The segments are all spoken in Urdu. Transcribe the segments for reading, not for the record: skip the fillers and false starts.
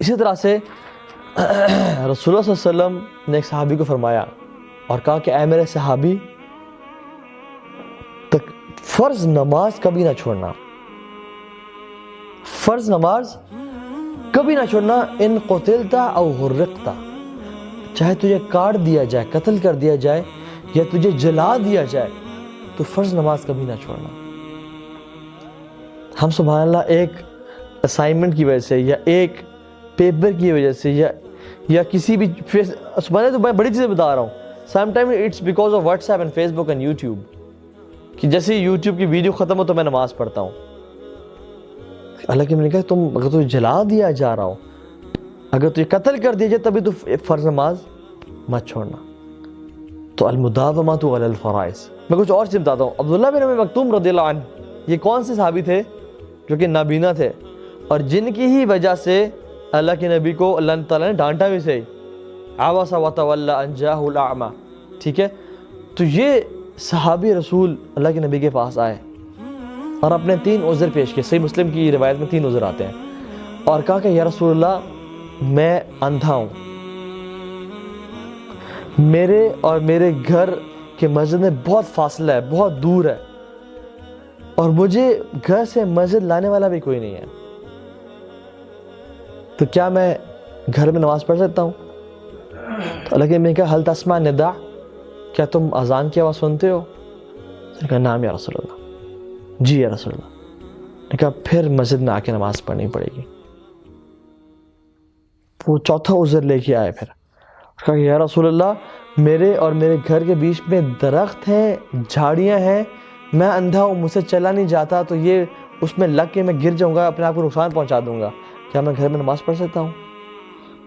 اسی طرح سے رسول اللہ صلی اللہ علیہ وسلم نے ایک صحابی کو فرمایا اور کہا کہ اے میرے صحابی، فرض نماز کبھی نہ چھوڑنا، فرض نماز کبھی نہ چھوڑنا، ان قتلت او غرقت، چاہے تجھے کاٹ دیا جائے، قتل کر دیا جائے یا تجھے جلا دیا جائے، تو فرض نماز کبھی نہ چھوڑنا۔ ہم سبحان اللہ ایک اسائنمنٹ کی وجہ سے یا ایک پیپر کی وجہ سے یا کسی بھی سبحان اللہ، تو میں بڑی چیزیں بتا رہا ہوں، some time it's because of WhatsApp and Facebook and YouTube, کہ جیسے یوٹیوب کی ویڈیو ختم ہو تو میں نماز پڑھتا ہوں۔ اللہ کے میں نے کہا اگر تجھے جلا دیا جا رہا ہو، اگر تجھے قتل کر دیا جائے، تبھی تو فرض نماز مت چھوڑنا۔ تو المداومۃ علی الفرائض۔ میں کچھ اور چیز بتاتا ہوں۔ عبداللہ بن ابی مکتوم رضی اللہ عنہ، یہ کون سے صحابی تھے؟ جو کہ نابینا تھے، اور جن کی ہی وجہ سے اللہ کے نبی کو اللہ تعالیٰ نے ڈانٹا بھی صحیح، عبس وتولی ان جاءہ الاعمی، ٹھیک ہے؟ تو یہ صحابی رسول اللہ کے نبی کے پاس آئے اور اپنے 3 عذر پیش کیے۔ صحیح مسلم کی روایت میں 3 عذر آتے ہیں، اور کہا کہ یا رسول اللہ میں اندھا ہوں، میرے اور میرے گھر کے مسجد میں بہت فاصلہ ہے، بہت دور ہے، اور مجھے گھر سے مسجد لانے والا بھی کوئی نہیں ہے، تو کیا میں گھر میں نماز پڑھ سکتا ہوں؟ تو اللہ کے میں نے کہا حل تسمع نداء، کیا تم اذان کی آواز سنتے ہو؟ میں نے کہا نعم یا رسول اللہ، جی یا رسول اللہ۔ میں نے کہا پھر مسجد میں آ کے نماز پڑھنی پڑے گی۔ وہ چوتھا عذر لے کے آئے، پھر کہا کہ یا رسول اللہ میرے اور میرے گھر کے بیچ میں درخت ہیں، جھاڑیاں ہیں، میں اندھا ہوں، مجھ سے چلا نہیں جاتا، تو یہ اس میں لگ کے میں گر جاؤں گا، اپنے آپ کو نقصان پہنچا دوں گا، کیا میں گھر میں نماز پڑھ سکتا ہوں؟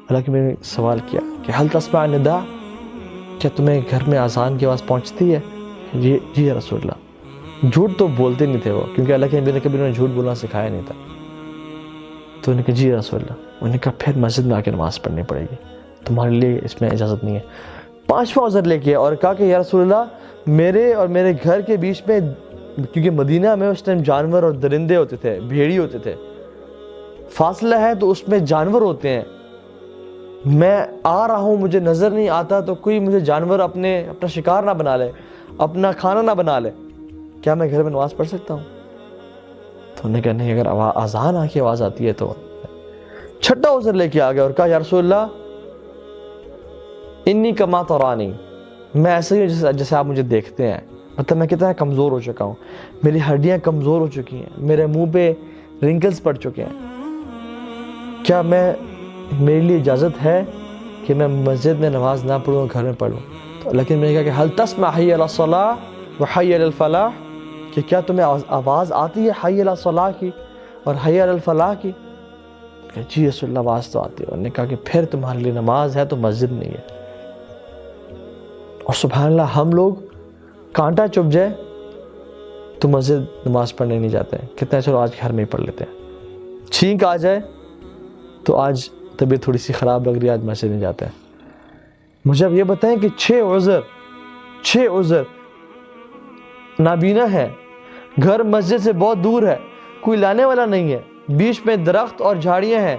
حالانکہ میں نے سوال کیا کہ حل تسمع نداء، کیا تمہیں گھر میں اذان کی آواز پہنچتی ہے؟ جی یا رسول اللہ۔ جھوٹ تو بولتے نہیں تھے وہ، کیونکہ اللہ کے نبی نے کبھی انہیں جھوٹ بولنا سکھایا نہیں تھا۔ تو انہوں نے کہا جی یا رسول اللہ۔ انہوں نے کہا پھر مسجد میں آ کے نماز پڑھنی پڑے گی، تمہارے لیے اس میں اجازت نہیں ہے۔ 5واں عذر لے کے اور کہا کہ یا رسول اللہ میرے اور میرے گھر کے بیچ میں، کیونکہ مدینہ میں اس ٹائم جانور اور درندے ہوتے تھے، بھیڑی ہوتے تھے، فاصلہ ہے تو اس میں جانور ہوتے ہیں، میں آ رہا ہوں مجھے نظر نہیں آتا، تو کوئی مجھے جانور اپنا شکار نہ بنا لے، اپنا کھانا نہ بنا لے، کیا میں گھر میں نماز پڑھ سکتا ہوں؟ تو انہوں نے کہا نہیں، اگر اذان کی آواز آتی ہے تو۔ 6واں عذر لے کے آ گیا اور کہا یا رسول اللہ انی کما ترانی، میں ایسے ہی ہوں جیسے آپ مجھے دیکھتے ہیں، مطلب میں کتنا کمزور ہو چکا ہوں، میری ہڈیاں کمزور ہو چکی ہیں، میرے منہ پہ رنکلز پڑ چکے ہیں، کیا میرے لیے اجازت ہے کہ میں مسجد میں نماز نہ پڑھوں، گھر میں پڑھ لوں؟ تو لیکن میں نے کہا کہ حل تسمع حی علی الصلاۃ و حی علی الفلاح، کہ کیا تمہیں آواز آتی ہے حی علی الصلاح کی اور حی علی الفلاح کی؟ کہ جی رسول اللہ آواز تو آتی ہے۔ انہوں نے کہا کہ پھر تمہارے لیے نماز ہے تو مسجد نہیں ہے۔ اور سبحان اللہ ہم لوگ کانٹا چپ جائے تو مسجد نماز پڑھنے نہیں جاتے ہیں، کتنا چلو آج گھر میں ہی پڑھ لیتے ہیں، چھینک آ جائے تو آج طبیعت تھوڑی سی خراب لگ رہی ہے، آج مسجد نہیں جاتے ہیں۔ مجھے اب یہ بتائیں کہ 6 عذر نابینا ہے، گھر مسجد سے بہت دور ہے، کوئی لانے والا نہیں ہے، بیچ میں درخت اور جھاڑیاں ہیں،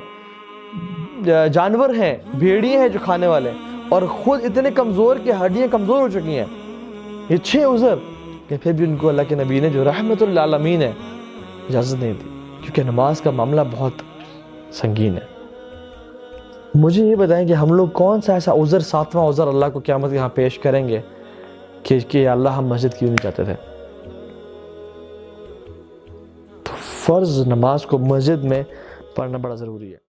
جانور ہیں، بھیڑیے ہیں جو کھانے والے، اور خود اتنے کمزور کہ ہڈیاں کمزور ہو چکی ہیں، یہ 6 عذر کہ پھر بھی ان کو اللہ کے نبی نے جو رحمت للعالمین ہے اجازت نہیں دی، کیونکہ نماز کا معاملہ بہت سنگین ہے۔ مجھے یہ بتائیں کہ ہم لوگ کون سا ایسا عذر، 7واں عذر اللہ کو قیامت یہاں پیش کریں گے کہ اللہ ہم مسجد کیوں نہیں جاتے تھے؟ تو فرض نماز کو مسجد میں پڑھنا بڑا ضروری ہے۔